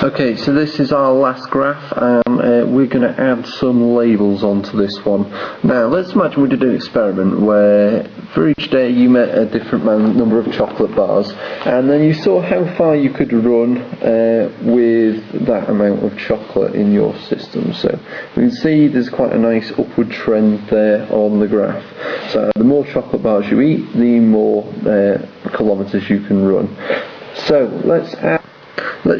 Okay, so this is our last graph, and we're going to add some labels onto this one. Now, let's imagine we did an experiment where for each day you met a different number of chocolate bars, and then you saw how far you could run with that amount of chocolate in your system. So we can see there's quite a nice upward trend there on the graph. So the more chocolate bars you eat, the more kilometres you can run. So let's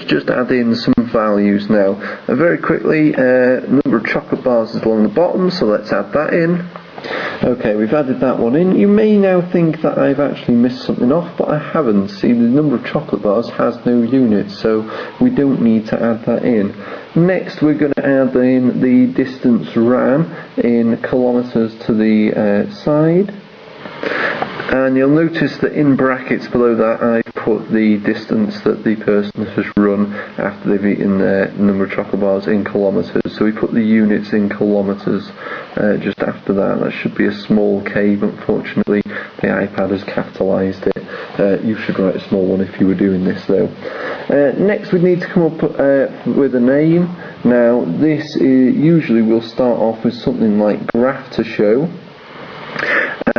just add in some values now. Very quickly, number of chocolate bars is along the bottom, so let's add that in. Okay, we've added that one in. You may now think that I've actually missed something off, but I haven't. See, the number of chocolate bars has no units, so we don't need to add that in. Next, we're going to add in the distance ran in kilometres to the side. And you'll notice that in brackets below that I've put the distance that the person has run after they've eaten their number of chocolate bars in kilometres. So we put the units in kilometres just after that. That should be a small k, but unfortunately the iPad has capitalised it. You should write a small one if you were doing this though. Next we need to come up with a name. Now this usually we'll start off with something like graph to show.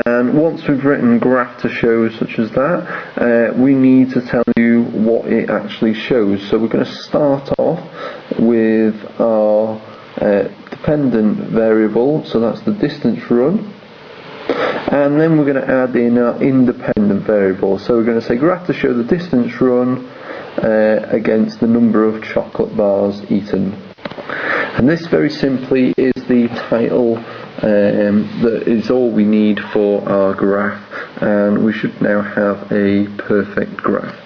And once we've written graph to show such as that, we need to tell you what it actually shows. So we're going to start off with our dependent variable, so that's the distance run. And then we're going to add in our independent variable. So we're going to say graph to show the distance run against the number of chocolate bars eaten. And this very simply is the title. That is all we need for our graph, and we should now have a perfect graph.